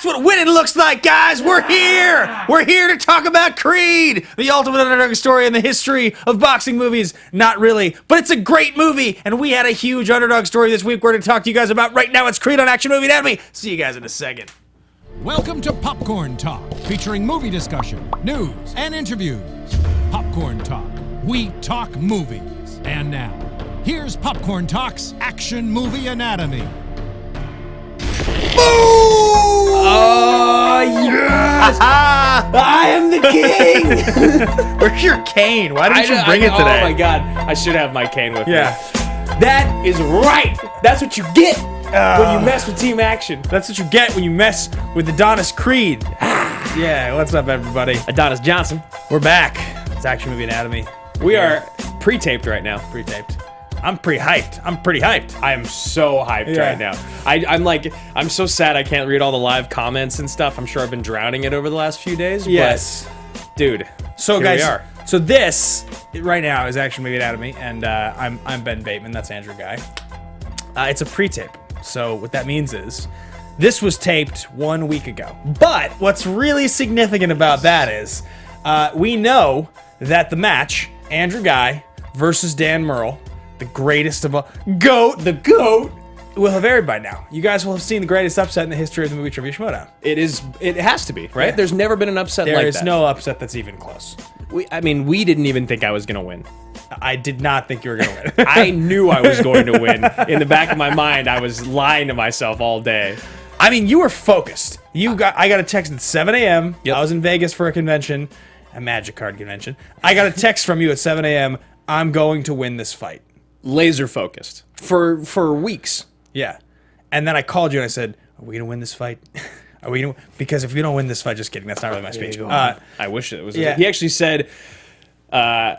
That's what winning looks like, guys. We're here. We're here to talk about Creed, the ultimate underdog story in the history of boxing movies. Not really, but it's a great movie, and we had a huge underdog story this week we're going to talk to you guys about right now. It's Creed on Action Movie Anatomy. See you guys in a second. Welcome to Popcorn Talk, featuring movie discussion, news, and interviews. Popcorn Talk. We talk movies. And now, here's Popcorn Talk's Action Movie Anatomy. Oh, yes! I am the king! Where's your cane? Why didn't you bring it today? Oh my god, I should have my cane with me. Yeah. That is right! That's what you get when you mess with Team Action. That's what you get when you mess with Adonis Creed. Yeah, what's up, everybody? Adonis Johnson. We're back. It's Action Movie Anatomy. We are pre-taped right now. Pre-taped. I'm pretty hyped. I am so hyped right now. I'm so sad I can't read all the live comments and stuff. I'm sure I've been drowning it over the last few days. Yes. But, dude, so here guys, we are. So this, right now, is Action Movie Anatomy, and I'm Ben Bateman. That's Andrew Ghai. It's a pre-tape. So what that means is, this was taped 1 week ago. But what's really significant about that is, we know that the match, Andrew Ghai versus Dan Murrell, the greatest of all, the GOAT, will have aired by now. You guys will have seen the greatest upset in the history of the movie Trivia Schmoedown. It has to be, right? Yeah. There's never been an upset like that. There is no upset that's even close. We didn't even think I was going to win. I did not think you were going to win. I knew I was going to win. In the back of my mind, I was lying to myself all day. I mean, you were focused. I got a text at 7 a.m. Yep. I was in Vegas for a convention, a Magic card convention. I got a text from you at 7 a.m. I'm going to win this fight. Laser focused for weeks. Yeah. And then I called you and I said, are we going to win this fight? Are we gonna? Because if we don't win this fight, just kidding. That's not really my speech. I wish it was. Yeah. He actually said, I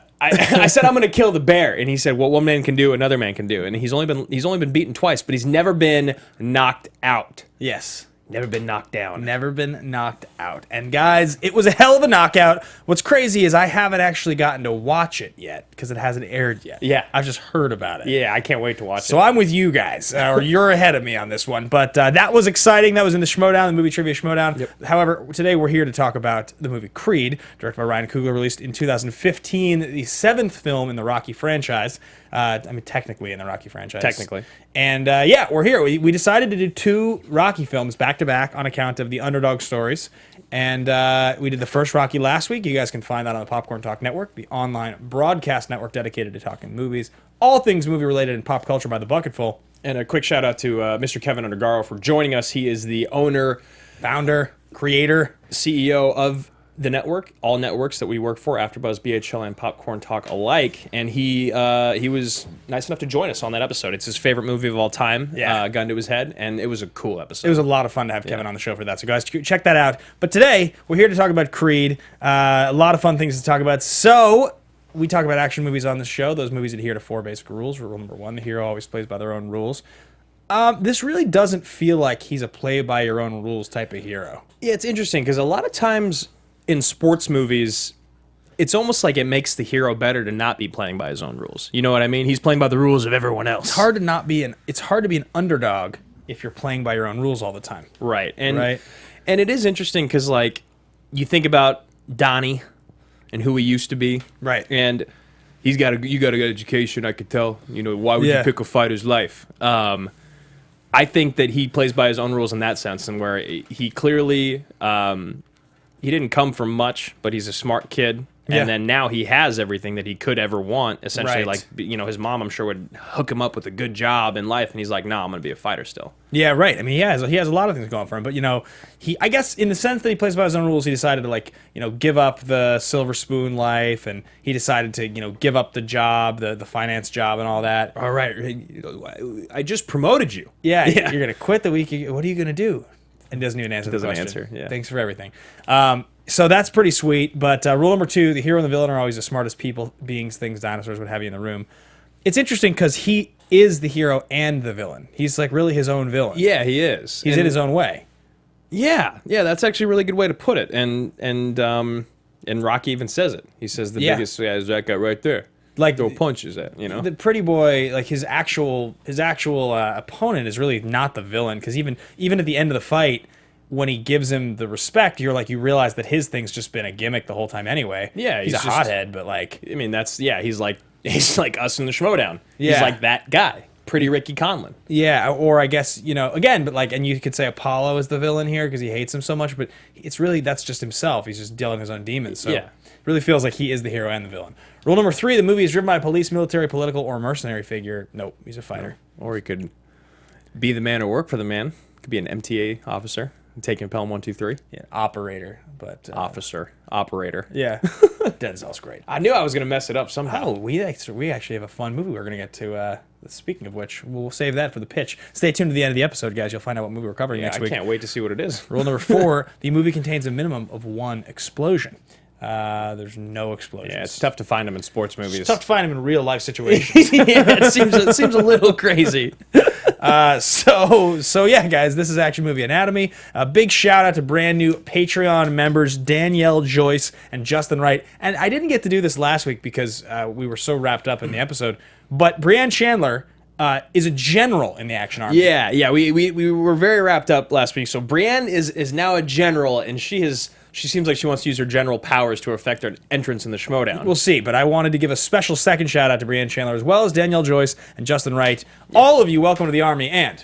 said I'm going to kill the bear, and he said, what one man can do, another man can do. And he's only been beaten twice, but he's never been knocked out. Yes. Never been knocked down. Never been knocked out. And guys, it was a hell of a knockout. What's crazy is I haven't actually gotten to watch it yet because it hasn't aired yet. Yeah. I've just heard about it. Yeah, I can't wait to watch it. So I'm with you guys, or you're ahead of me on this one. But that was exciting. That was in the Schmoedown, the movie Trivia Schmoedown. Yep. However, today we're here to talk about the movie Creed, directed by Ryan Coogler, released in 2015, the seventh film in the Rocky franchise. Technically in the Rocky franchise. Technically. And we're here. We decided to do two Rocky films back-to-back on account of the underdog stories. And we did the first Rocky last week. You guys can find that on the Popcorn Talk Network, the online broadcast network dedicated to talking movies, all things movie-related and pop culture by the bucketful. And a quick shout-out to Mr. Kevin Undergaro for joining us. He is the owner, Founder, creator, CEO of the network, all networks that we work for, AfterBuzz, BHL, and Popcorn Talk alike, and he was nice enough to join us on that episode. It's his favorite movie of all time, gun to his head, and it was a cool episode. It was a lot of fun to have Kevin on the show for that, so guys, check that out. But today, we're here to talk about Creed, a lot of fun things to talk about. So, we talk about action movies on this show. Those movies adhere to four basic rules. Rule number one, the hero always plays by their own rules. This really doesn't feel like he's a play-by-your-own-rules type of hero. Yeah, it's interesting, because a lot of times in sports movies, it's almost like it makes the hero better to not be playing by his own rules. You know what I mean? He's playing by the rules of everyone else. It's hard to be an underdog if you're playing by your own rules all the time. Right. And it is interesting because, like, you think about Donnie and who he used to be. Right. And you got a good education, I could tell. You know, why would you pick a fighter's life? I think that he plays by his own rules in that sense, and where he clearly he didn't come from much, but he's a smart kid. And then now he has everything that he could ever want. Essentially, like, you know, his mom, I'm sure, would hook him up with a good job in life, and he's like, "No, I'm going to be a fighter still." Yeah, right. I mean, he has a lot of things going for him, but you know, I guess in the sense that he plays by his own rules, he decided to, like, you know, give up the silver spoon life, and he decided to, you know, give up the job, the finance job, and all that. All right, I just promoted you. Yeah. You're going to quit the week. What are you going to do? And doesn't even answer the question. Doesn't answer. Yeah. Thanks for everything. So that's pretty sweet. But rule number two, the hero and the villain are always the smartest people, beings, things, dinosaurs, what have you in the room. It's interesting because he is the hero and the villain. He's like really his own villain. Yeah, he is. He's in his own way. Yeah, that's actually a really good way to put it. And Rocky even says it. He says the biggest guy is that guy right there. Like throw punches at, you know. The pretty boy, like his actual opponent is really not the villain, because even at the end of the fight, when he gives him the respect, you realize that his thing's just been a gimmick the whole time anyway. Yeah, he's a hothead, but like, I mean, he's like us in the Schmoedown. Yeah. He's like that guy, Pretty Ricky Conlon. Yeah, or I guess, again, but like, and you could say Apollo is the villain here because he hates him so much, but that's just himself. He's just dealing with his own demons. So yeah. It really feels like he is the hero and the villain. Rule number 3, the movie is driven by a police, military, political, or mercenary figure. Nope, he's a fighter. Or he could be the man or work for the man. Could be an MTA officer. Taking Pelham 1, 2, 3. Yeah, operator, but operator. Yeah, Denzel's great. I knew I was gonna mess it up somehow. Oh, we actually have a fun movie we're gonna get to. Speaking of which, we'll save that for the pitch. Stay tuned to the end of the episode, guys. You'll find out what movie we're covering next week. I can't wait to see what it is. Rule number 4: the movie contains a minimum of 1 explosion. There's no explosions. Yeah, it's tough to find them in sports movies. It's tough to find them in real life situations. Yeah, it seems a little crazy. So yeah, guys, this is Action Movie Anatomy. A big shout out to brand new Patreon members Danielle Joyce and Justin Wright. And I didn't get to do this last week because we were so wrapped up in the episode. But Brianne Chandler is a general in the Action Army. Yeah, we were very wrapped up last week. So Brianne is now a general, and she seems like she wants to use her general powers to affect her entrance in the Schmoedown. We'll see, but I wanted to give a special second shout out to Brianne Chandler as well as Danielle Joyce and Justin Wright. Yeah. All of you, welcome to the Army, and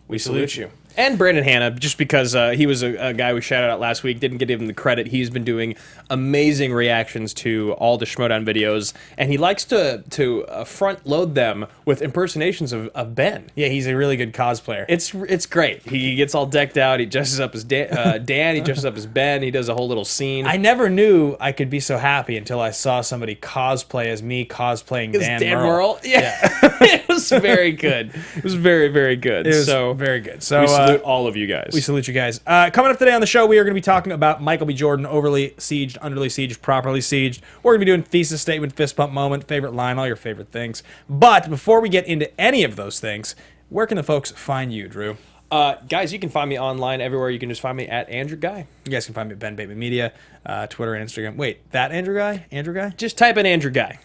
we salute you. And Brandon Hanna, just because he was a guy we shouted out last week, didn't give him the credit. He's been doing amazing reactions to all the Schmoedown videos, and he likes to front load them with impersonations of Ben. Yeah, he's a really good cosplayer. It's great. He gets all decked out. He dresses up as Dan. He dresses up as Ben. He does a whole little scene. I never knew I could be so happy until I saw somebody cosplay as me cosplaying Dan Murrell. Yeah. It was very good. It was very, very good. It was very good. So we salute all of you guys. We salute you guys. Coming up today on the show, we are going to be talking about Michael B. Jordan, overly sieged, underly sieged, properly sieged. We're going to be doing thesis statement, fist bump moment, favorite line, all your favorite things. But before we get into any of those things, where can the folks find you, Drew? Guys, you can find me online everywhere. You can just find me at Andrew Ghai. You guys can find me at Ben Bateman Media, Twitter and Instagram. Wait, that Andrew Ghai? Andrew Ghai? Just type in Andrew Ghai.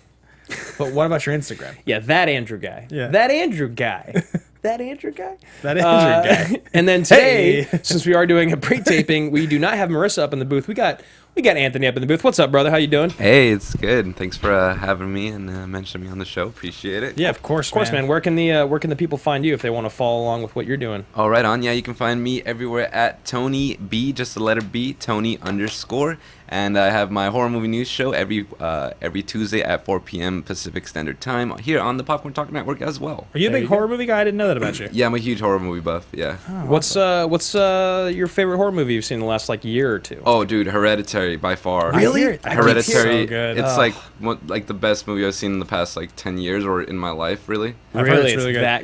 But what about your Instagram? Yeah, that Andrew Ghai. Yeah. That Andrew Ghai. That Andrew Ghai? That Andrew Ghai. And then today, since we are doing a pre-taping, we do not have Marissa up in the booth. We got Anthony up in the booth. What's up, brother? How you doing? Hey, it's good. Thanks for having me and mentioning me on the show. Appreciate it. Yeah, of course, man. Where can the people find you if they want to follow along with what you're doing? All right, on. Yeah, you can find me everywhere at Tony B, just the letter B, Tony_. And I have my horror movie news show every Tuesday at 4 p.m. Pacific Standard Time here on the Popcorn Talk Network as well. Are you a big horror movie guy? I didn't know that about you. Yeah, I'm a huge horror movie buff. Yeah. Oh, what's your favorite horror movie you've seen in the last year or two? Oh, dude, Hereditary by far. Really? Hereditary. So good. It's like the best movie I've seen in the past 10 years or in my life, really. I've heard it's really good.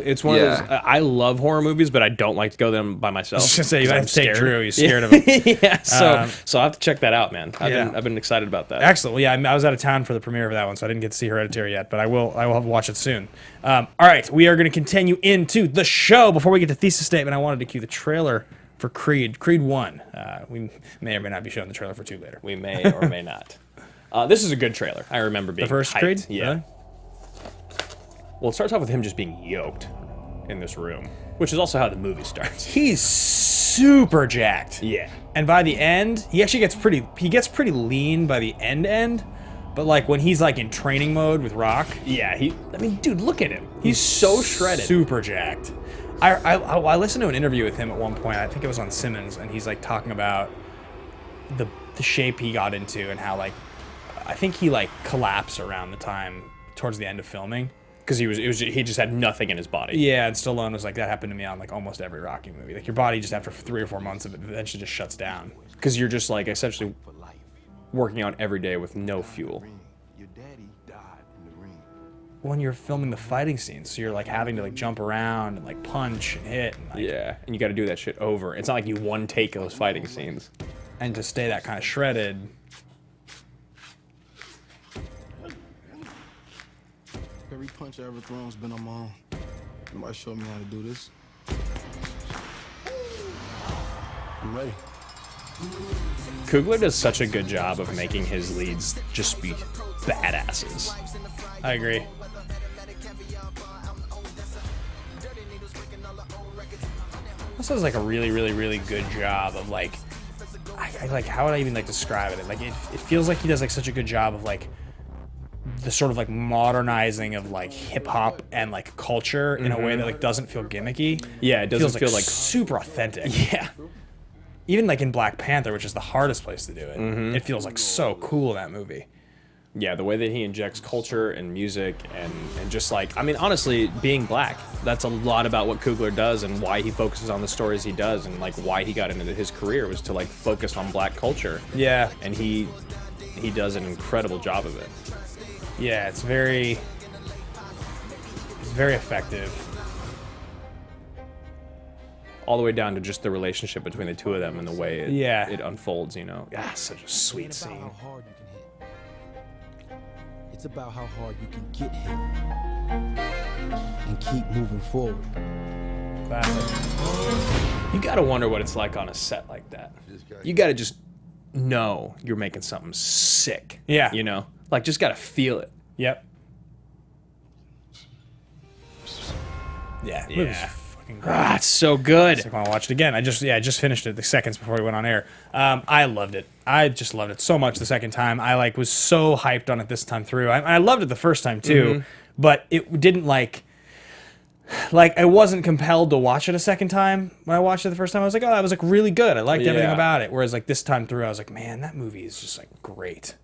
It's one of those. I love horror movies, but I don't like to go them by myself. I was just gonna say, you have to take Drew. You're scared of him. Yeah. So I have to check that out, man. I've been excited about that. Excellent. Well, yeah, I was out of town for the premiere of that one, so I didn't get to see Hereditary yet, but I will have to watch it soon. All right, we are going to continue into the show. Before we get to thesis statement, I wanted to cue the trailer for Creed 1. We may or may not be showing the trailer for 2 later. We may or may not. This is a good trailer. I remember being the first hyped. Creed. Yeah. Really? Well, it starts off with him just being yoked in this room, which is also how the movie starts. He's super jacked. Yeah. And by the end, he actually gets pretty lean by the end. But when he's in training mode with Rock, yeah, dude, look at him. He's so shredded. Super jacked. I listened to an interview with him at one point. I think it was on Simmons, and he's talking about the shape he got into and how I think he collapsed around the time towards the end of filming. Because he just had nothing in his body. Yeah, and Stallone was that happened to me on almost every Rocky movie. Your body just after 3 or 4 months of it eventually just shuts down. Because you're just essentially working out every day with no fuel. When you're filming the fighting scenes, so you're having to jump around and punch and hit. And, yeah, and you got to do that shit over. It's not like you one take those fighting scenes. And to stay that kind of shredded. Every punch I ever thrown's been on my own. Nobody showed me how to do this. I'm ready. Coogler does such a good job of making his leads just be badasses. I agree. also does like a really, really, really good job of like, I like, how would I even like describe it? Like it feels like he does like such a good job of like the sort of like modernizing of like hip hop and like culture in a way that like doesn't feel gimmicky. Yeah, it doesn't feel like super authentic. Yeah. Even like in Black Panther, which is the hardest place to do it, it feels like so cool in that movie. Yeah, the way that he injects culture and music and just like, I mean, honestly, being black, that's a lot about what Coogler does and why he focuses on the stories he does and like why he got into his career was to like focus on black culture. Yeah. And he does an incredible job of it. Yeah, it's very effective. All the way down to just the relationship between the two of them and the way it unfolds, you know. Yeah, such a sweet scene. It's about how hard you can get hit and keep moving forward. Classic. You gotta wonder what it's like on a set like that. You gotta just know you're making something sick. Yeah. You know? Like, just gotta feel it. Yep. Yeah. Yeah. Fucking great. Ah, it's so good. I want to watch it again. I just finished it the seconds before we went on air. I loved it. I just loved it so much the second time. I like was so hyped on it this time through. I loved it the first time too, but it didn't like I wasn't compelled to watch it a second time. When I watched it the first time, I was like, oh, that was like really good. I liked everything about it. Whereas like this time through, I was like, man, that movie is just like great.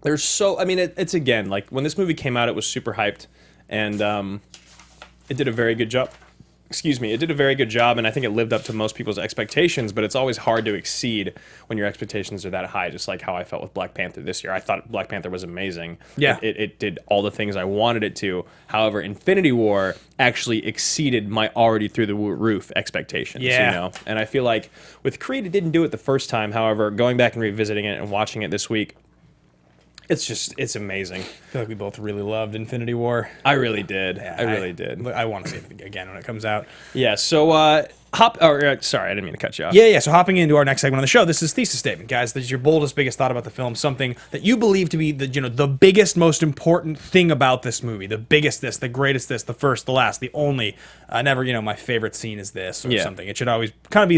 There's so, I mean, it's again, like when this movie came out, it was super hyped and it did a very good job. Excuse me, it did a very good job, and I think it lived up to most people's expectations, but it's always hard to exceed when your expectations are that high, just like how I felt with Black Panther this year. I thought Black Panther was amazing. Yeah. It did all the things I wanted it to. However, Infinity War actually exceeded my already through the roof expectations, Yeah. you know? And I feel like with Creed, it didn't do it the first time. However, going back and revisiting it and watching it this week, it's amazing. I feel like we both really loved Infinity War. I really did. Yeah, I really did. I want to see it again when it comes out. Yeah, so sorry, I didn't mean to cut you off. Yeah. So hopping into our next segment on the show, this is Thesis Statement, guys. This is your boldest, biggest thought about the film, something that you believe to be the biggest, most important thing about this movie, the biggest this, the greatest this, the first, the last, the only, never, my favorite scene is this or something. It should always kind of be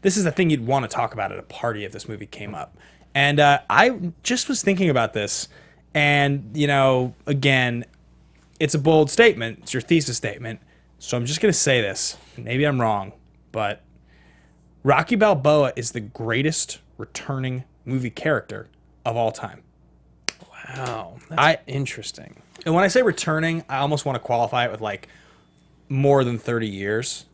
this is the thing you'd want to talk about at a party if this movie came up. And I just was thinking about this, and, again, it's a bold statement. It's your thesis statement. So I'm just going to say this. Maybe I'm wrong, but Rocky Balboa is the greatest returning movie character of all time. Wow, that's interesting. And when I say returning, I almost want to qualify it with, like, more than 30 years.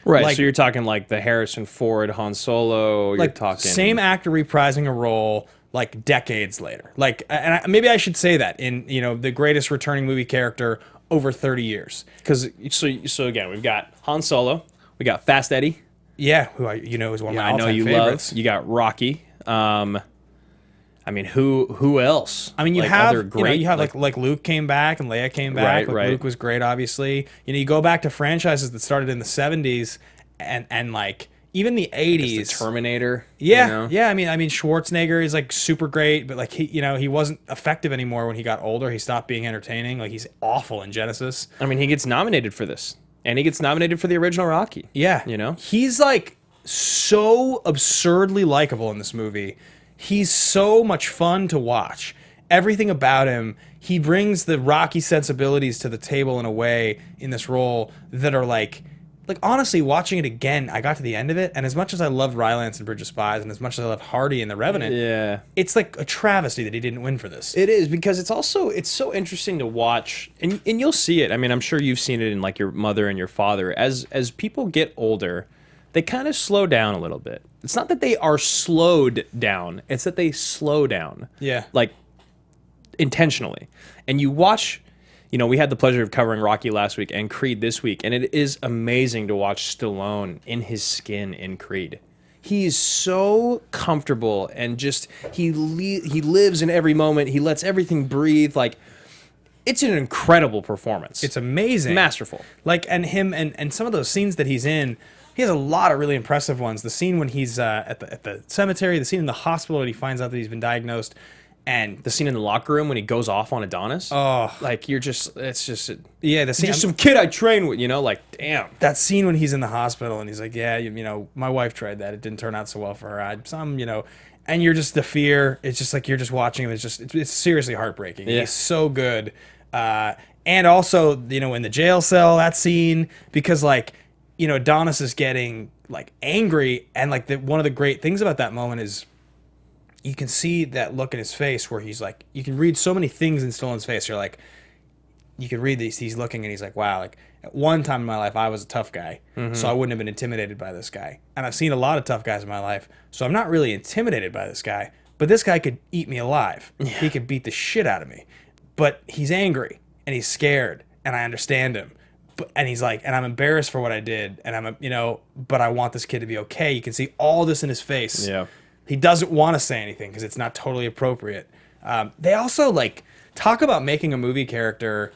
Right, Like- so you're talking like the Harrison Ford Han Solo. You're Like, talking same actor reprising a role, like, decades later. Like, and maybe I should say that in, the greatest returning movie character over 30 years. because so again we've got Han Solo, we got Fast Eddie. Yeah, who is one of my I know all-time you favorites. love. You got Rocky. I mean, who else? I mean, you like, have other great, you have like Luke came back and Leia came back. Right. Luke was great, obviously. You go back to franchises that started in the 70s and like even the 80s. the Terminator. Yeah, yeah. I mean, Schwarzenegger is like super great, but like he wasn't effective anymore when he got older. He stopped being entertaining. Like he's awful in Genesis. I mean, he gets nominated for this, and he gets nominated for the original Rocky. Yeah, he's like so absurdly likable in this movie. He's so much fun to watch. Everything about him, he brings the Rocky sensibilities to the table in a way in this role that are like honestly, watching it again, I got to the end of it, and as much as I loved Rylance in Bridge of Spies, and as much as I loved Hardy in The Revenant, it's like a travesty that he didn't win for this. It is, because it's so interesting to watch, and you'll see it. I mean, I'm sure you've seen it in like your mother and your father. As people get older, they kind of slow down a little bit. It's not that they are slowed down, it's that they slow down. Yeah. Like, intentionally. And you watch, we had the pleasure of covering Rocky last week and Creed this week, and it is amazing to watch Stallone in his skin in Creed. He's so comfortable and just, he lives in every moment. He lets everything breathe. Like, it's an incredible performance. It's amazing. Masterful. Like, and him and some of those scenes that he's in, he has a lot of really impressive ones. The scene when he's at the cemetery, the scene in the hospital that he finds out that he's been diagnosed, And The scene in the locker room when he goes off on Adonis. oh, Like it's just yeah, the scene. just some kid I train with, like, damn. That scene when he's in the hospital and he's like, yeah, my wife tried that. It didn't turn out so well for her. And you're just the fear. It's just like you're just watching him. It's seriously heartbreaking. Yeah. He's so good. And also, in the jail cell, that scene, because like, Adonis is getting like angry, and like one of the great things about that moment is you can see that look in his face where he's like, you can read so many things in Stallone's face. You're like, you can read these. He's looking and he's like, wow, like at one time in my life, I was a tough guy, so I wouldn't have been intimidated by this guy. And I've seen a lot of tough guys in my life, so I'm not really intimidated by this guy. But this guy could eat me alive. Yeah. He could beat the shit out of me. But he's angry and he's scared, and I understand him. And he's like, and I'm embarrassed for what I did, and but I want this kid to be okay. You can see all this in his face. Yeah. He doesn't want to say anything because it's not totally appropriate. They also like talk about making a movie character,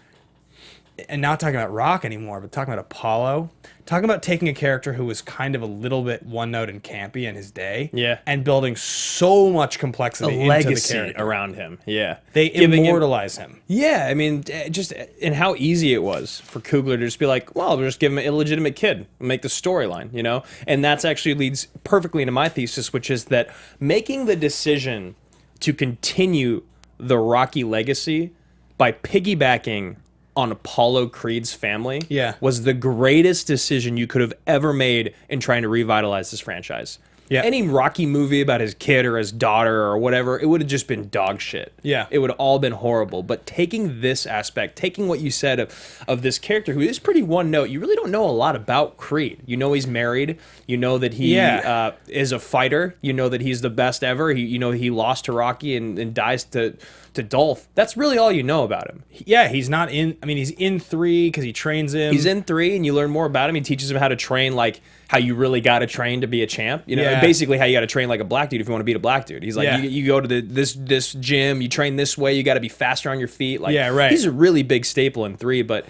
and not talking about Rock anymore, but talking about Apollo. Talking about taking a character who was kind of a little bit one note and campy in his day, Yeah. and building so much complexity into Legacy the character around him. Yeah. They immortalize him. Yeah, I mean, just and how easy it was for Coogler to just be like, well, we'll just give him an illegitimate kid, make the storyline, And that's actually leads perfectly into my thesis, which is that making the decision to continue the Rocky legacy by piggybacking on Apollo Creed's family was the greatest decision you could have ever made in trying to revitalize this franchise. Yeah. Any Rocky movie about his kid or his daughter or whatever, it would have just been dog shit. Yeah. It would have all been horrible. But taking this aspect, taking what you said of this character who is pretty one note, you really don't know a lot about Creed. You know he's married. You know that he is a fighter. You know that he's the best ever. He lost to Rocky and dies to Dolph. That's really all you know about him. Yeah, he's not in. I mean, he's in 3 because he trains him. He's in 3, and you learn more about him. He teaches him how to train, like how you really got to train to be a champ. Basically how you got to train like a black dude if you want to beat a black dude. He's like, you go to this gym, you train this way, you got to be faster on your feet. Like, right. He's a really big staple in 3, but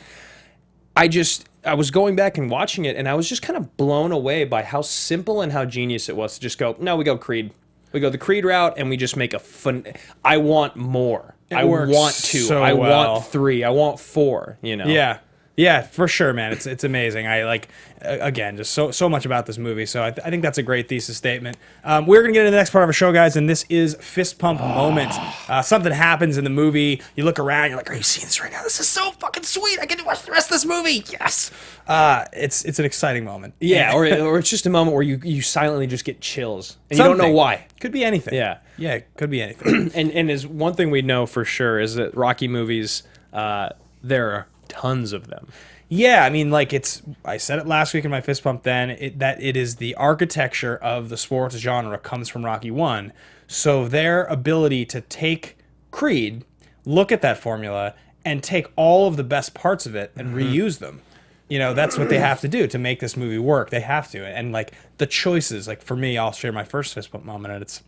I was going back and watching it, and I was just kind of blown away by how simple and how genius it was to just go, no, we go Creed. We go the Creed route, and we just make a fun. I want more. I want 2. So I well. want 3. I want 4. Yeah, for sure, man. It's amazing. I like, again, just so much about this movie. So I think that's a great thesis statement. We're gonna get into the next part of our show, guys, and this is fist pump moment. Something happens in the movie. You look around. You're like, are you seeing this right now? This is so fucking sweet. I get to watch the rest of this movie. Yes. It's an exciting moment. Yeah, or it's just a moment where you silently just get chills and you don't know why. Could be anything. Yeah, it could be anything. and is one thing we know for sure is that Rocky movies, there are tons of them. Yeah, I mean, like I said it last week in my fist pump. Then that it is the architecture of the sports genre comes from Rocky 1. So their ability to take Creed, look at that formula, and take all of the best parts of it and reuse them. That's what they have to do to make this movie work. They have to. And like the choices, like for me, I'll share my first fist bump moment, and it's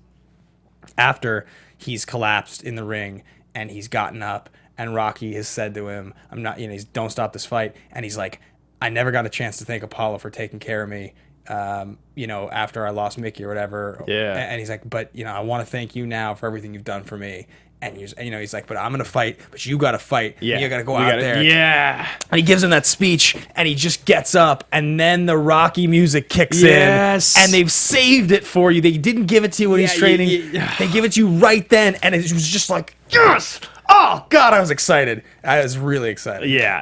after he's collapsed in the ring and he's gotten up, and Rocky has said to him, I'm not, he's don't stop this fight. And he's like, I never got a chance to thank Apollo for taking care of me, after I lost Mickey or whatever. Yeah. And he's like, but, I want to thank you now for everything you've done for me. And he's like, but I'm going to fight, but you got to fight. Yeah. You got to go out there. Yeah. And he gives him that speech, and he just gets up, and then the Rocky music kicks in. And they've saved it for you. They didn't give it to you when he's training. They give it to you right then, and it was just like, yes! Oh, God, I was excited. I was really excited. Yeah.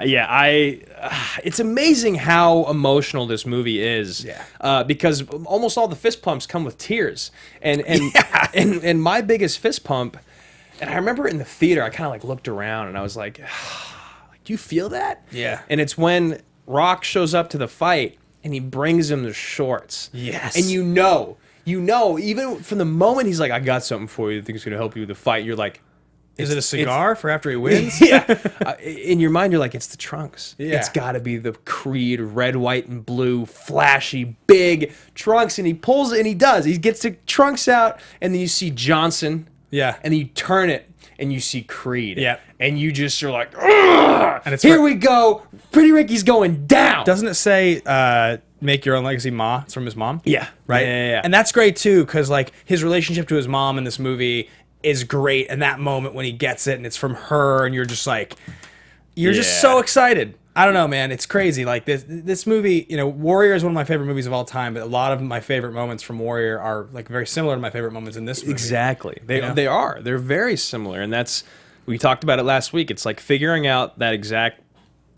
It's amazing how emotional this movie is. Yeah. Because almost all the fist pumps come with tears. And my biggest fist pump, and I remember in the theater, I kind of like looked around and I was like, do you feel that? Yeah. And it's when Rock shows up to the fight and he brings him the shorts. Yes. And you know, even from the moment he's like, I got something for you that I think is going to help you with the fight, you're like, is it a cigar for after he wins? Yeah. In your mind, you're like, it's the trunks. Yeah. It's got to be the Creed red, white, and blue, flashy, big trunks. And he pulls it, and he does. He gets the trunks out, and then you see Johnson. Yeah. And then you turn it, and you see Creed. Yeah. And you just are like, ugh! And it's here we go. Pretty Ricky's going down. Doesn't it say, make your own legacy, Ma? It's from his mom? Yeah. Right? Yeah. And that's great, too, because, like, his relationship to his mom in this movie is great. And that moment when he gets it and it's from her, and you're just like, you're just so excited. I don't know, man. It's crazy. Like this movie, you know, Warrior is one of my favorite movies of all time, but a lot of my favorite moments from Warrior are like very similar to my favorite moments in this movie. Exactly. They are. They're very similar. And we talked about it last week. It's like figuring out that exact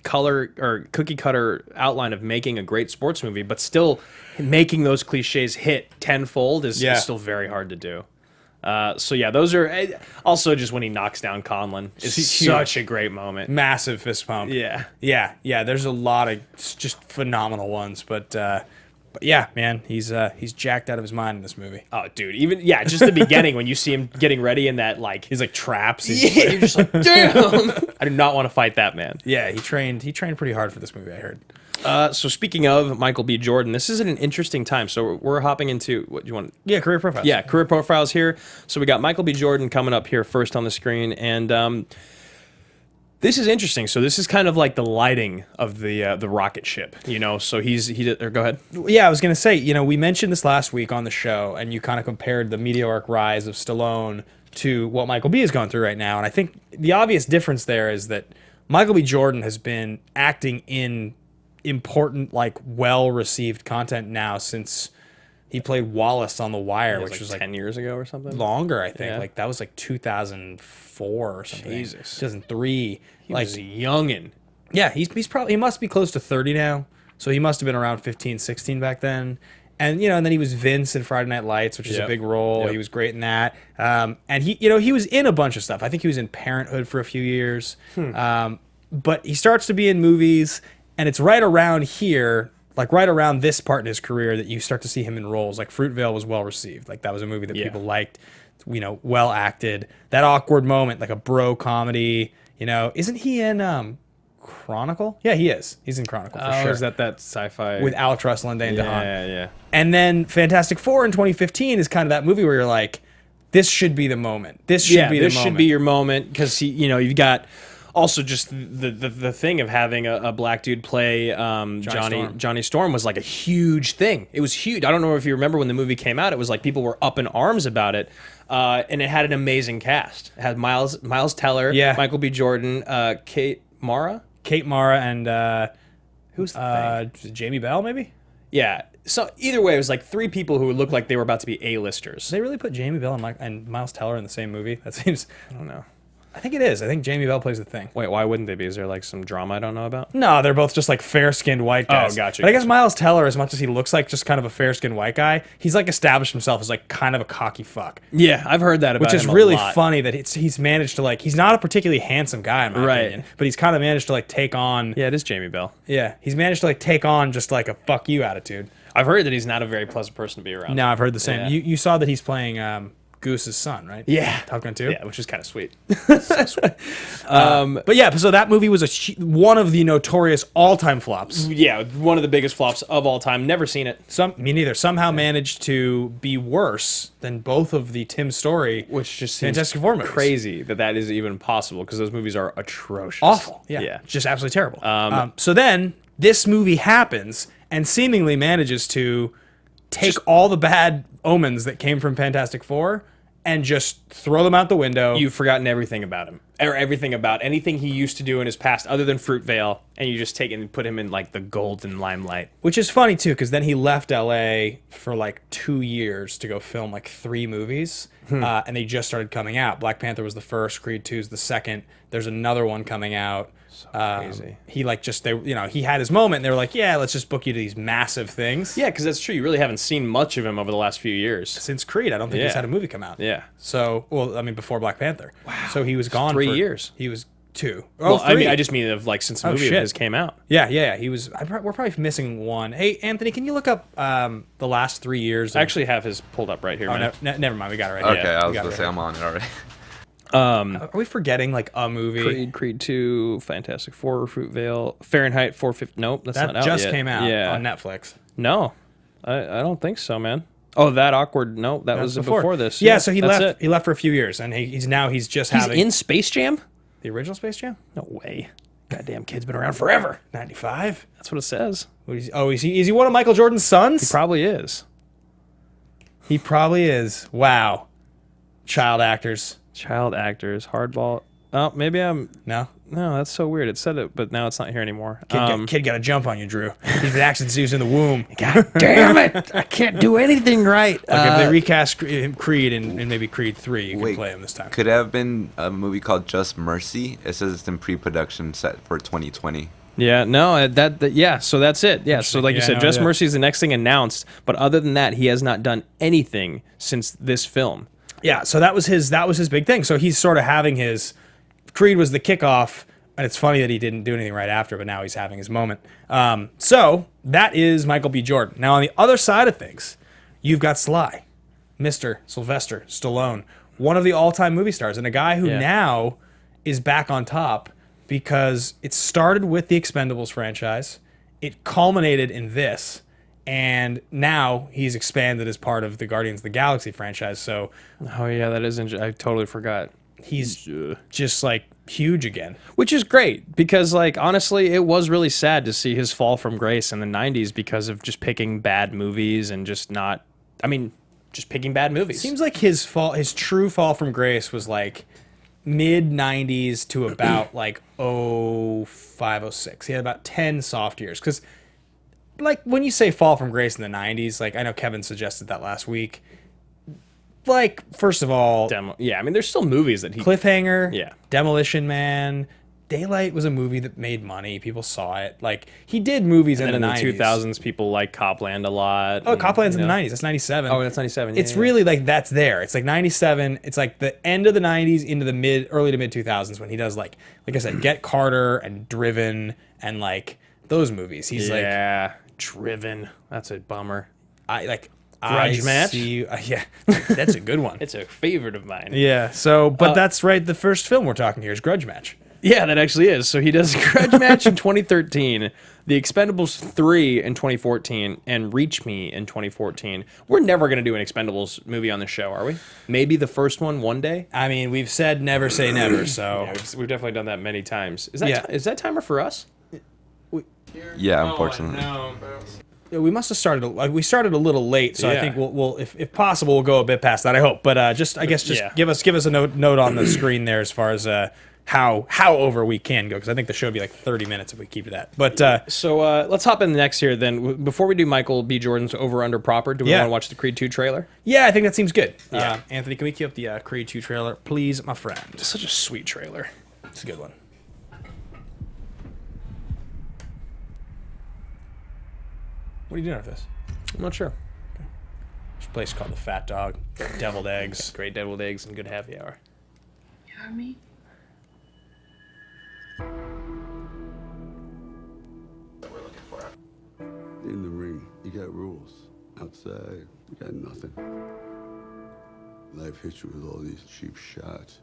color or cookie cutter outline of making a great sports movie, but still making those cliches hit tenfold is still very hard to do. So yeah, those are also just when he knocks down Conlon. It's such a great moment. Massive fist pump. Yeah. There's a lot of just phenomenal ones, but yeah, man, he's jacked out of his mind in this movie. Oh, dude, even just the beginning when you see him getting ready in that He's like traps. You're just like, damn. I do not want to fight that man. Yeah, he trained pretty hard for this movie, I heard. So speaking of Michael B. Jordan, this is an interesting time. So we're hopping into what do you want? Yeah, career profiles. Yeah, career profiles here. So we got Michael B. Jordan coming up here first on the screen, and this is interesting. So this is kind of like the lighting of the rocket ship, you know. So go ahead. Yeah, I was gonna say, you know, we mentioned this last week on the show, and you kind of compared the meteoric rise of Stallone to what Michael B. is going through right now, and I think the obvious difference there is that Michael B. Jordan has been acting in important, like, well-received content now since he played Wallace on The Wire, which was like 10 years ago or something. Longer, I think. Like that was like 2004 or something. Jesus. 2003. He was a youngin'. Yeah, he's probably, he must be close to 30 now. So he must have been around 15, 16 back then. And, you know, and then he was Vince in Friday Night Lights, which is a big role. He was great in that. And he, you know, he was in a bunch of stuff. I think he was in Parenthood for a few years. But he starts to be in movies, and it's right around here, like right around this part in his career, that you start to see him in roles. Like Fruitvale was well received. Like that was a movie that people liked, you know, well acted. That awkward moment, like a bro comedy, you know. Isn't he in Chronicle? Yeah, he is. He's in Chronicle for sure. Is that sci-fi? With Alex Russell and Dane DeHaan. Yeah. And then Fantastic Four in 2015 is kind of that movie where you're like, this should be the moment. This should be the moment. This should be your moment, because you've got also just the thing of having a black dude play Johnny Storm was like a huge thing. It was huge. I don't know if you remember when the movie came out. It was like people were up in arms about it, and it had an amazing cast. It had Miles Teller, Michael B. Jordan, Kate Mara, and who's the thing? Jamie Bell, maybe. Yeah. So either way, it was like three people who looked like they were about to be A-listers. Did they really put Jamie Bell and Miles Teller in the same movie? That seems. I don't know. I think it is. I think Jamie Bell plays the Thing. Wait, why wouldn't they be? Is there like some drama I don't know about? No, they're both just like fair-skinned white guys. Oh, gotcha. But I guess Miles Teller, as much as he looks like just kind of a fair-skinned white guy, he's like established himself as like kind of a cocky fuck. Yeah, I've heard that about him. Which is really funny that he's managed to like, he's not a particularly handsome guy in my opinion, but he's kind of managed to like take on. Yeah, it is Jamie Bell. Yeah, he's managed to like take on just like a fuck you attitude. I've heard that he's not a very pleasant person to be around. No, I've heard the same. Yeah. You saw that he's playing Goose's son, right? Yeah. Top Gun 2? Yeah, which is kind of sweet. So sweet. But yeah, so that movie was one of the notorious all-time flops. Yeah, one of the biggest flops of all time. Never seen it. Me neither. Somehow managed to be worse than both of the Tim Story, which just seems Fantastic Four movies. Crazy that is even possible, because those movies are atrocious. Awful. Yeah. Just absolutely terrible. So then this movie happens and seemingly manages to take all the bad omens that came from Fantastic Four and just throw them out the window. You've forgotten everything about him, or everything about anything he used to do in his past other than Fruitvale, and you just take it and put him in like the golden limelight. Which is funny too, because then he left LA for like 2 years to go film like 3 movies, and they just started coming out. Black Panther was the first, Creed 2 is the second. There's another one coming out. So crazy. He like he had his moment, and they were like, yeah, let's just book you to these massive things. Yeah, because that's true. You really haven't seen much of him over the last few years. Since Creed, I don't think he's had a movie come out. Yeah. So, well, I mean, before Black Panther. Wow. So he was gone 3 years. He was 2. Well, 3. I mean, I just mean of like since the movie of his came out. Yeah. He was. We're probably missing one. Hey, Anthony, can you look up the last 3 years? I actually have his pulled up right here. Oh, never mind. We got it right here. Okay, I was going to say I'm on it already. Are we forgetting like a movie? Creed 2, Fantastic Four, Fruitvale, Fahrenheit 450. Nope, that's not out yet. That just came out on Netflix. No, I don't think so, man. Oh, that awkward. No, that was before this. Yeah, so he left. He left for a few years, and he's just having. He's in Space Jam. The original Space Jam? No way. Goddamn kid's been around forever. 95. That's what it says. Is he one of Michael Jordan's sons? He probably is. He probably is. Wow. Child actors. Child actors. Hardball. Oh, maybe I'm... No? No, that's so weird. It said it, but now it's not here anymore. Kid got a jump on you, Drew. He's been acting since he was in the womb. God damn it! I can't do anything right. If they recast Creed and maybe Creed 3, you can play him this time. Could it have been a movie called Just Mercy? It says it's in pre-production set for 2020. Yeah, no, yeah, so that's it. Yeah, so like you said, Just Mercy is the next thing announced, but other than that, he has not done anything since this film. Yeah, so that was his big thing. So he's sort of having his... Creed was the kickoff, and it's funny that he didn't do anything right after, but now he's having his moment. So that is Michael B. Jordan. Now, on the other side of things, you've got Sly, Mr. Sylvester Stallone, one of the all-time movie stars, and a guy who now is back on top because it started with the Expendables franchise. It culminated in this, and now he's expanded as part of the Guardians of the Galaxy franchise. So, oh yeah, that is. I totally forgot. He's just like huge again, which is great because, like, honestly, it was really sad to see his fall from grace in the 90s because of just picking bad movies and just not. I mean, just picking bad movies. Seems like his true fall from grace was like mid 90s to about like 05, 06. He had about 10 soft years because, like, when you say fall from grace in the 90s, like I know Kevin suggested that last week. Like, first of all, yeah, I mean, there's still movies that he... Cliffhanger, yeah, Demolition Man, Daylight was a movie that made money. People saw it. Like, he did movies in the 90s. In the 2000s, people like Copland a lot. Oh, Copland's in the 90s. That's 97. Oh, that's 97. It's really like that's there. It's like 97. It's like the end of the 90s into the early to mid 2000s when he does like I said, Get Carter and Driven and like those movies. He's Driven. That's a bummer. Grudge Match? Yeah, that's a good one. It's a favorite of mine. Yeah, so, but that's right, the first film we're talking here is Grudge Match. Yeah, that actually is. So he does Grudge Match in 2013, The Expendables 3 in 2014, and Reach Me in 2014. We're never going to do an Expendables movie on the show, are we? Maybe the first one day? I mean, we've said never say never, so... Yeah, we've definitely done that many times. Is that timer for us? Yeah, unfortunately. No. We must have started. We started a little late, so I think we'll if possible, we'll go a bit past that. I hope, but give us a note on the screen there as far as how over we can go, because I think the show would be like 30 minutes if we keep to that. But so let's hop in next here then. Before we do Michael B. Jordan's over under proper, do we want to watch the Creed 2 trailer? Yeah, I think that seems good. Yeah. Anthony, can we keep up the Creed 2 trailer, please, my friend? It's such a sweet trailer. It's a good one. What are you doing with this? I'm not sure. There's a place called the Fat Dog. Deviled eggs. Great deviled eggs and good happy hour. You heard me? In the ring, you got rules. Outside, you got nothing. Life hits you with all these cheap shots.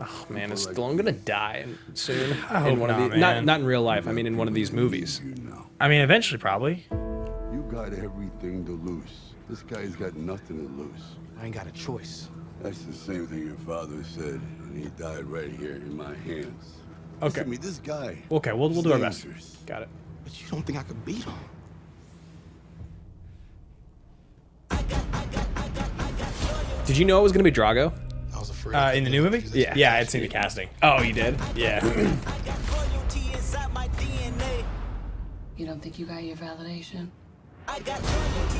Oh man, is Stallone gonna die soon? I hope not in real life. I mean, in one of these movies. I mean, eventually, probably. You got everything to lose. This guy's got nothing to lose. I ain't got a choice. That's the same thing your father said, and he died right here in my hands. Okay. Listen to me, this guy. Okay, we'll do our best. Got it. But you don't think I could beat him? Did you know it was gonna be Drago? I was afraid. In the new movie? Yeah. Yeah, I'd seen the casting. Oh, you did? Yeah. You don't think you got your validation? I got royalty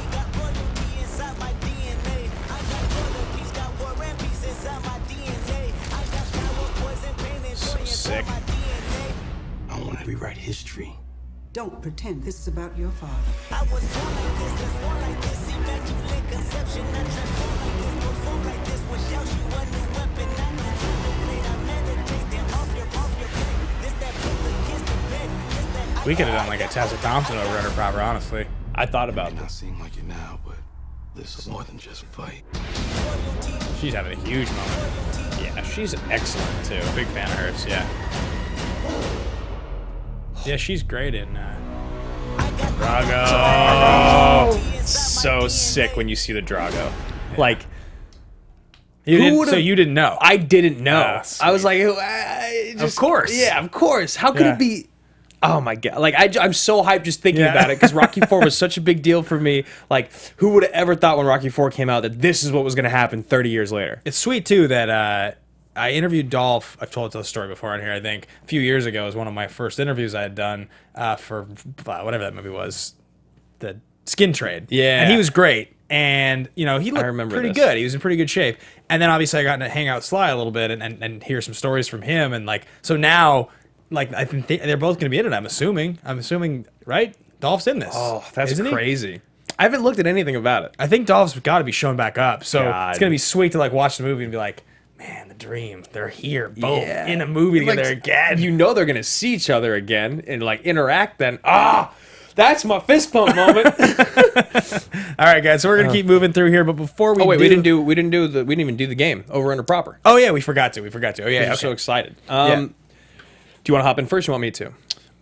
inside my DNA. I got royalties, got war and peace inside my DNA. I got power, poison, pain, and joy inside my DNA. I want to rewrite history. Don't pretend this is about your father. I was born like this, is born like this. Immaculate conception, I transform like this, perform like this. Without you, a new weapon. I contemplate, I meditate, then off your plate. This that pull against the bed. This that We could have done like a Tessa Thompson over under proper, honestly. I thought It about may not this. seem like it now, but this is more than just a fight. She's having a huge moment. Yeah, she's excellent too. Big fan of hers, yeah. Yeah, she's great in Drago. So sick when you see the Drago. Like, You Who didn't, would've- so you didn't know? I didn't know. Ah, I was like, Of course. yeah, of course. How could Yeah. it be? Oh my god! Like I'm so hyped just thinking about it because Rocky 4 was such a big deal for me. Like, who would have ever thought when Rocky 4 came out that this is what was going to happen 30 years later? It's sweet too that I interviewed Dolph. I've told the story before on here. I think a few years ago was one of my first interviews I had done for whatever that movie was, the Skin Trade. Yeah, and he was great. And he looked pretty this. good. He was in pretty good shape. And then obviously I got to hang out with Sly a little bit and hear some stories from him. And like so now. Like I think they're both going to be in it. I'm assuming, right? Dolph's in this. Oh, that's crazy. I haven't looked at anything about it. I think Dolph's got to be shown back up. So God. It's going to be sweet to like watch the movie and be like, man, the dream. They're here, both in a movie together again. You know they're going to see each other again and like interact. Then that's my fist pump moment. All right, guys. So we're gonna keep moving through here, but before we we didn't even do the game over under proper. Oh yeah, we forgot to. Oh yeah, I'm so excited. Do you want to hop in first? Or you want me to?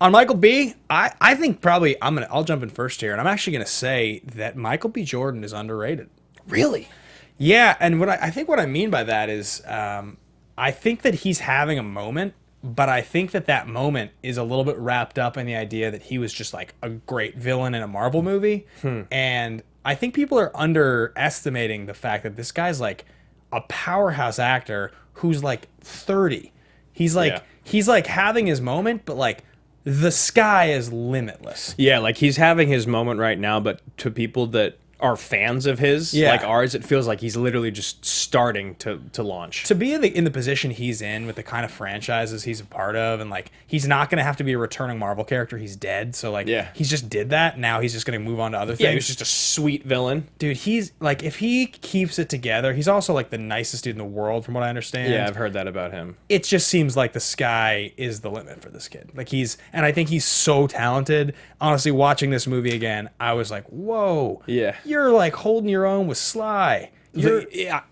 On Michael B, I think probably I'll jump in first here, and I'm actually gonna say that Michael B. Jordan is underrated. Really? Yeah, and what I mean by that is I think that he's having a moment, but I think that moment is a little bit wrapped up in the idea that he was just like a great villain in a Marvel movie, and I think people are underestimating the fact that this guy's like a powerhouse actor who's like 30. He's like having his moment, but like the sky is limitless. Yeah, like he's having his moment right now, but to people that are fans of his, like ours, it feels like he's literally just starting to launch. To be in the position he's in with the kind of franchises he's a part of, and like he's not going to have to be a returning Marvel character. He's dead, so like he's just did that. Now he's just going to move on to other things. Yeah, he's just a sweet villain. Dude, he's like, if he keeps it together, he's also like the nicest dude in the world from what I understand. Yeah, I've heard that about him. It just seems like the sky is the limit for this kid. Like and I think he's so talented. Honestly, watching this movie again, I was like, whoa. Yeah. You're like holding your own with Sly.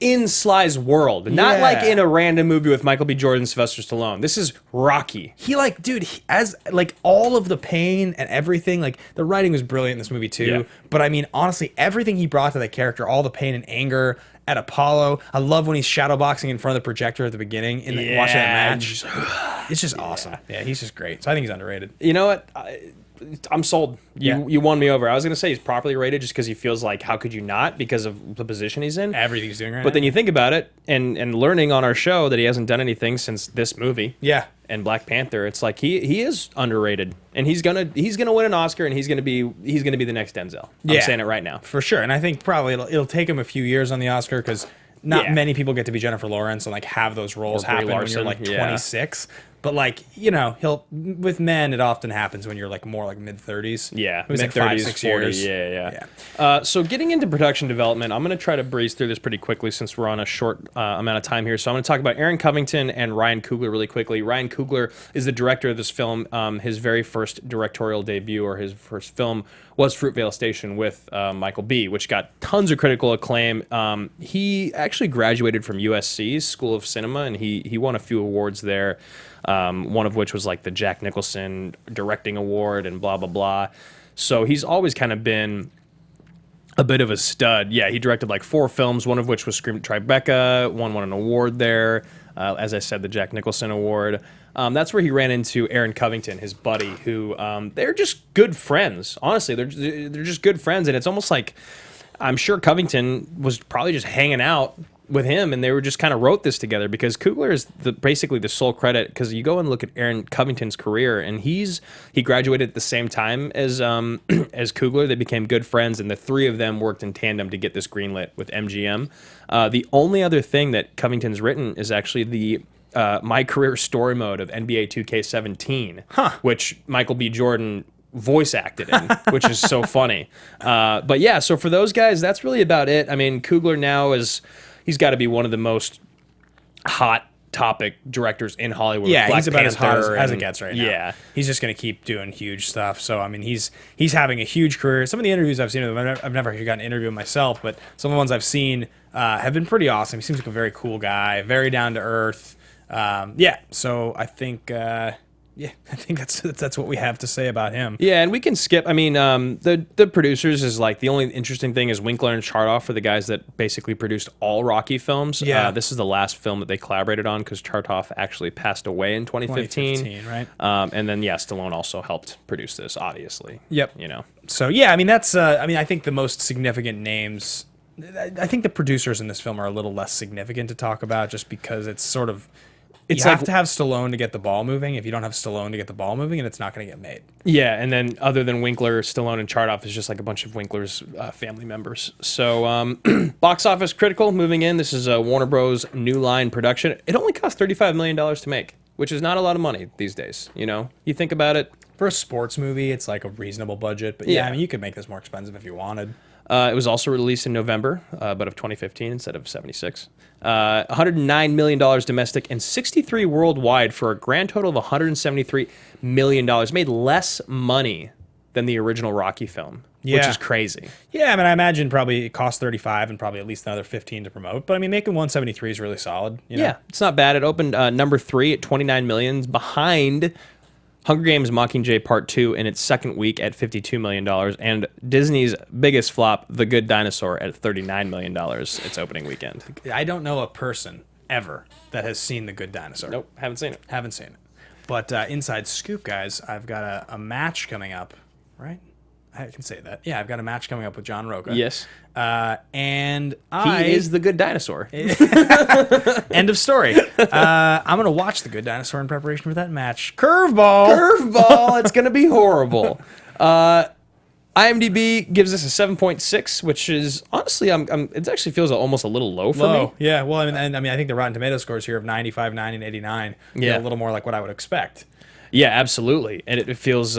In Sly's world, not like in a random movie with Michael B. Jordan, Sylvester Stallone. This is Rocky. He like, dude, as like all of the pain and everything, like the writing was brilliant in this movie too. Yeah. But I mean, honestly, everything he brought to that character, all the pain and anger at Apollo. I love when he's shadowboxing in front of the projector at the beginning and watching that match. It's just awesome. Yeah, he's just great. So I think he's underrated. You know what? I'm sold. You won me over. I was going to say he's properly rated just because he feels like, how could you not? Because of the position he's in. Everything he's doing right now. But then you think about it, and learning on our show that he hasn't done anything since this movie. Yeah. And Black Panther, it's like he is underrated, and he's gonna win an Oscar, and he's gonna be the next Denzel. I'm saying it right now for sure. And I think probably it'll take him a few years on the Oscar because not many people get to be Jennifer Lawrence and like have those roles happen when you're like 26. But like, he'll with men it often happens when you're like more like mid-30s. Yeah, it was like 5-6 6 years. Yeah. So getting into production development, I'm going to try to breeze through this pretty quickly since we're on a short amount of time here. So I'm going to talk about Aaron Covington and Ryan Coogler really quickly. Ryan Coogler is the director of this film. His very first directorial debut, or his first film, was Fruitvale Station with Michael B., which got tons of critical acclaim. He actually graduated from USC's School of Cinema, and he won a few awards there. One of which was like the Jack Nicholson Directing Award and blah, blah, blah. So he's always kind of been a bit of a stud. Yeah, he directed like 4 films, one of which was Scream at Tribeca, won an award there. As I said, the Jack Nicholson Award. That's where he ran into Aaron Covington, his buddy, who they're just good friends. Honestly, they're just good friends. And it's almost like I'm sure Covington was probably just hanging out with him, and they were just kind of wrote this together because Coogler is basically the sole credit, because you go and look at Aaron Covington's career, and he graduated at the same time as as Coogler. They became good friends, and the three of them worked in tandem to get this greenlit with MGM. The only other thing that Covington's written is actually the My Career Story Mode of NBA 2K17, which Michael B. Jordan voice acted in, which is so funny. But yeah, so for those guys, that's really about it. I mean, Coogler now he's got to be one of the most hot topic directors in Hollywood. Yeah, Black he's about Panther as hot as it gets right now. Yeah. He's just going to keep doing huge stuff. So, I mean, he's having a huge career. Some of the interviews I've seen of him, I've never actually gotten an interview with myself, but some of the ones I've seen have been pretty awesome. He seems like a very cool guy, very down to earth. So I think, yeah, I think that's what we have to say about him. Yeah, and we can skip. I mean, the producers is like the only interesting thing is Winkler and Chartoff are the guys that basically produced all Rocky films. Yeah. This is the last film that they collaborated on because Chartoff actually passed away in 2015. Right. And then Stallone also helped produce this, obviously. Yep. You know. So yeah, I mean that's I think the most significant names. I think the producers in this film are a little less significant to talk about, just because it's sort of. You have to have Stallone to get the ball moving. If you don't have Stallone to get the ball moving, and it's not going to get made. Yeah, and then other than Winkler, Stallone, and Chartoff is just like a bunch of Winkler's family members. So box office critical, moving in. This is a Warner Bros. New Line production. It only cost $35 million to make, which is not a lot of money these days. You know, you think about it. For a sports movie, it's like a reasonable budget. But yeah, I mean, you could make this more expensive if you wanted. It was also released in November, but of 2015 instead of 76. $109 million domestic and 63 worldwide for a grand total of $173 million. Made less money than the original Rocky film, which is crazy. Yeah, I mean, I imagine probably it cost 35 and probably at least another 15 to promote. But I mean, making 173 is really solid. You know? Yeah, it's not bad. It opened number 3 at 29 million, behind Hunger Games Mockingjay Part 2 in its second week at $52 million, and Disney's biggest flop, The Good Dinosaur, at $39 million its opening weekend. I don't know a person ever that has seen The Good Dinosaur. Nope, haven't seen it. Haven't seen it. But inside scoop, guys, I've got a match coming up, right? I can say that. Yeah, I've got a match coming up with John Roca. Yes. And he is the Good Dinosaur. End of story. I'm going to watch The Good Dinosaur in preparation for that match. Curveball! Curveball! It's going to be horrible. IMDb gives us a 7.6, which is, honestly, it actually feels almost a little low for me. Yeah, well, I mean, I think the Rotten Tomatoes scores here of 95, 90, and 89 feel a little more like what I would expect. Yeah, absolutely. And it feels...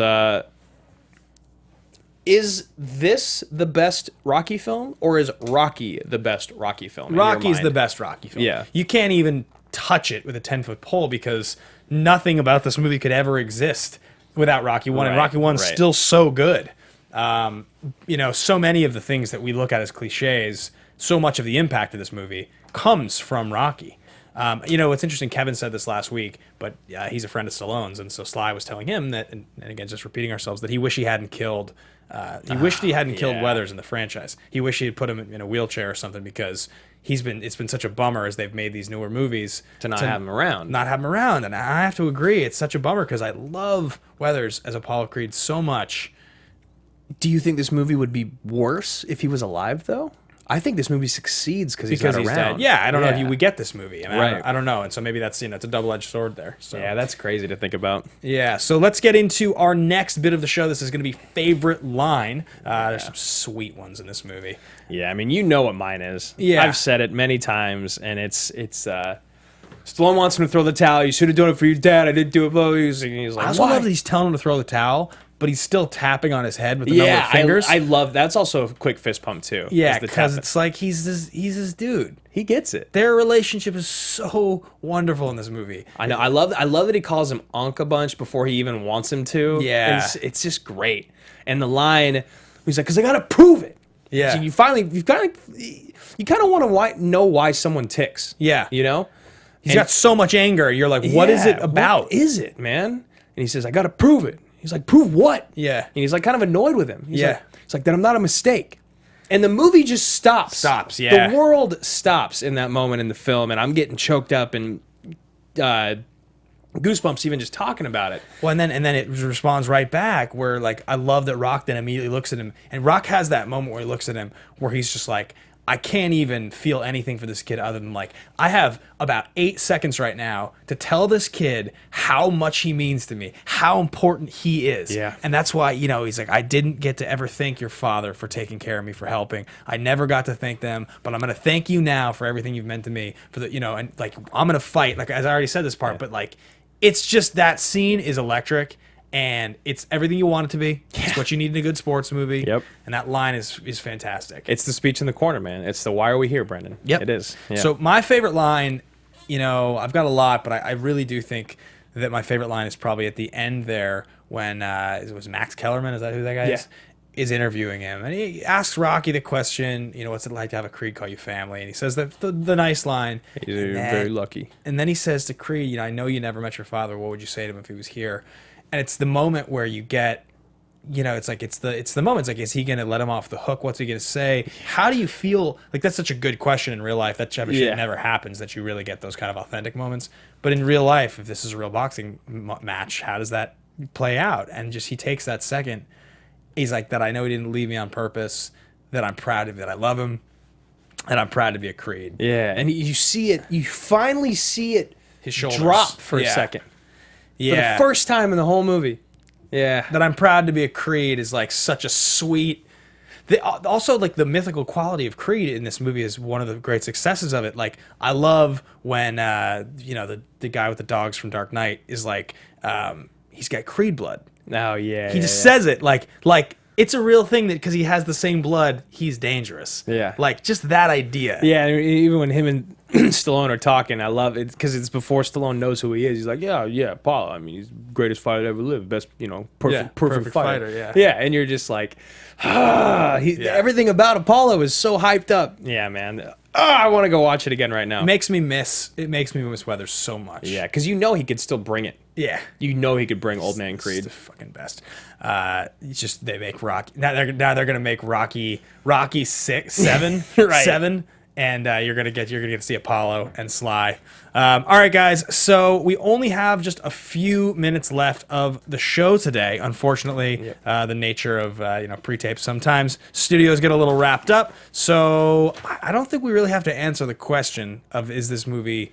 Is this the best Rocky film, or is Rocky the best Rocky film? Rocky's the best Rocky film. Yeah. You can't even touch it with a 10-foot pole because nothing about this movie could ever exist without Rocky 1. And Rocky 1's still so good. You know, so many of the things that we look at as cliches, so much of the impact of this movie comes from Rocky. You know, it's interesting, Kevin said this last week, but he's a friend of Stallone's, and so Sly was telling him that, and again, just repeating ourselves, that he wished he hadn't killed Weathers in the franchise. He wished he had put him in a wheelchair or something, because it's been such a bummer as they've made these newer movies to not have him around. And I have to agree, it's such a bummer because I love Weathers as Apollo Creed so much. Do you think this movie would be worse if he was alive, though? I think this movie succeeds because he's around. Dead. Yeah, I don't know if we get this movie. I mean, I don't know. And so maybe that's, it's a double-edged sword there. So. Yeah, that's crazy to think about. Yeah, so let's get into our next bit of the show. This is going to be favorite line. There's some sweet ones in this movie. Yeah, I mean, you know what mine is. Yeah. I've said it many times, and it's Stallone wants him to throw the towel. You should have done it for your dad. I didn't do it. He's like, I also love that he's telling him to throw the towel, but he's still tapping on his head with the number of fingers. I love that's also a quick fist pump too. Yeah, because it's like he's his dude. He gets it. Their relationship is so wonderful in this movie. I know. I love that he calls him Unc a bunch before he even wants him to. Yeah, it's just great. And the line, he's like, "Because I got to prove it." Yeah. So you kind of want to know why someone ticks. Yeah. You know, he's got so much anger. You're like, what is it about? What is it, man? And he says, "I got to prove it." He's like, "Prove what?" Yeah. And he's like kind of annoyed with him. He's like, "Then I'm not a mistake." And the movie just stops. Yeah. The world stops in that moment in the film, and I'm getting choked up and goosebumps even just talking about it. Well, and then it responds right back where, like, I love that Rock then immediately looks at him, and Rock has that moment where he looks at him where he's just like, I can't even feel anything for this kid other than, like, I have about 8 seconds right now to tell this kid how much he means to me, how important he is. Yeah. And that's why, he's like, I didn't get to ever thank your father for taking care of me, for helping. I never got to thank them, but I'm going to thank you now for everything you've meant to me, for the, and, like, I'm going to fight. Like, as I already said this part, but, like, it's just, that scene is electric. And it's everything you want it to be. It's what you need in a good sports movie. Yep. And that line is fantastic. It's the speech in the corner, man. It's the why are we here, Brendan? Yep. It is. Yeah. So my favorite line, I've got a lot, but I really do think that my favorite line is probably at the end there when it was Max Kellerman. Is that who that guy is? is interviewing him, and he asks Rocky the question, you know, what's it like to have a Creed call you family? And he says that the nice line. He's very lucky. And then he says to Creed, you know, I know you never met your father. What would you say to him if he was here? And it's the moment where you get, you know, it's like it's the moment. It's like, is he gonna let him off the hook? What's he gonna say? How do you feel? Like, that's such a good question in real life. That type of shit never happens, that you really get those kind of authentic moments. But in real life, if this is a real boxing match, how does that play out? And just, he takes that second. He's like, that I know he didn't leave me on purpose, that I'm proud of, that I love him, and I'm proud to be a Creed. Yeah, and you see it, you finally see it, his shoulders drop for a second. Yeah. For the first time in the whole movie. Yeah. That I'm proud to be a Creed is like such a sweet... Also, like, the mythical quality of Creed in this movie is one of the great successes of it. Like, I love when, you know, the guy with the dogs from Dark Knight is like, he's got Creed blood. Oh, yeah. He just says it like it's a real thing, that because he has the same blood, he's dangerous. Yeah. Like, just that idea. Yeah, even when him and Stallone are talking, I love it because it's before Stallone knows who he is. He's like, yeah, Apollo. I mean, he's the greatest fighter to ever live. Best, you know, perfect fighter. Yeah. Yeah, and you're just like, everything about Apollo is so hyped up. Yeah, man. I want to go watch it again right now. It makes me miss Weathers so much. Yeah, because you know he could still bring it. Yeah. You know he could bring Old Man Creed. It's the fucking best. It's just, they make Rocky. Now they're gonna make Rocky 7, right. 7, and you're gonna get to see Apollo and Sly. All right, guys. So we only have just a few minutes left of the show today. Unfortunately, the nature of pre-tape, sometimes studios get a little wrapped up. So I don't think we really have to answer the question of, is this movie?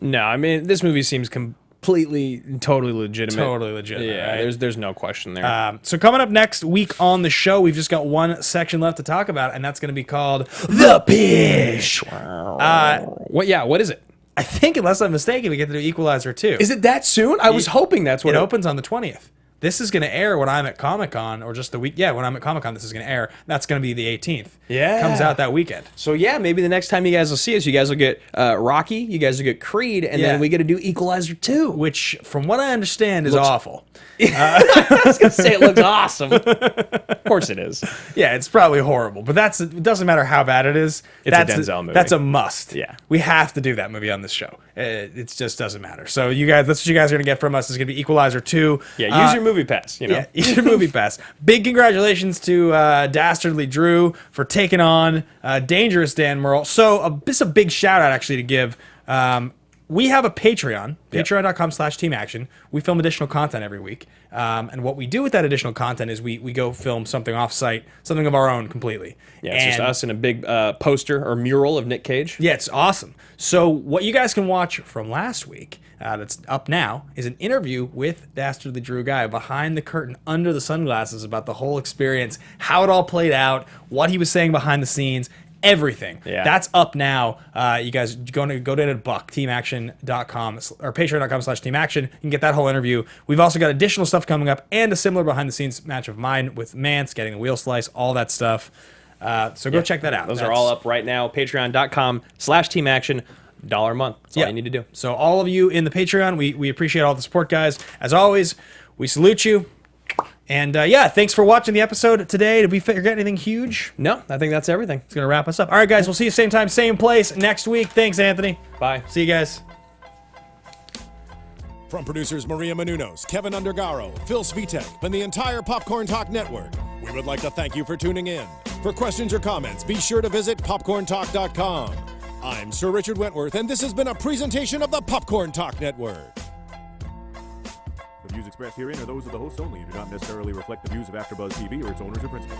No, I mean, this movie seems completely, totally legitimate. Totally legitimate. Yeah, right? there's no question there. So coming up next week on the show, we've just got one section left to talk about, and that's going to be called The Pish. What is it? I think, unless I'm mistaken, we get to do Equalizer 2. Is it that soon? I was hoping that's what it opens on the 20th. This is going to air when I'm at Comic-Con, or just the week. Yeah, when I'm at Comic-Con, this is going to air. That's going to be the 18th. Yeah. Comes out that weekend. So, yeah, maybe the next time you guys will see us, you guys will get Rocky, you guys will get Creed, and then we get to do Equalizer 2. Which, from what I understand, is awful. I was going to say it looks awesome. Of course it is. Yeah, it's probably horrible. But it doesn't matter how bad it is. It's a Denzel movie. That's a must. Yeah. We have to do that movie on this show. It just doesn't matter. So, you guys, that's what you guys are going to get from us. It's going to be Equalizer 2. Yeah, use your movie pass, you know. Yeah, use your movie pass. Big congratulations to Dastardly Drew for taking on Dangerous Dan Murrell. So, this is a big shout out, actually, to give. We have a Patreon, patreon.com/Team Action. We film additional content every week. And what we do with that additional content is we go film something off-site, something of our own completely. Yeah, it's just us and a big poster or mural of Nick Cage. Yeah, it's awesome. So what you guys can watch from last week, that's up now, is an interview with Dastardly Drew Ghai behind the curtain, under the sunglasses, about the whole experience, how it all played out, what he was saying behind the scenes, everything. Yeah. That's up now. You guys go to teamaction.com or patreon.com/Team Action. You can get that whole interview. We've also got additional stuff coming up and a similar behind the scenes match of mine with Mantz, getting the wheel slice, all that stuff. So go check that out. Those are all up right now. Patreon.com/Team Action. $1 a month. That's all you need to do. So all of you in the Patreon, we appreciate all the support, guys. As always, we salute you. And thanks for watching the episode today. Did we forget anything huge? No, I think that's everything. It's going to wrap us up. All right, guys, we'll see you same time, same place next week. Thanks, Anthony. Bye. See you guys. From producers Maria Menounos, Kevin Undergaro, Phil Svitek, and the entire Popcorn Talk Network, we would like to thank you for tuning in. For questions or comments, be sure to visit popcorntalk.com. I'm Sir Richard Wentworth, and this has been a presentation of the Popcorn Talk Network. The views expressed herein are those of the hosts only and do not necessarily reflect the views of AfterBuzz TV or its owners or principals.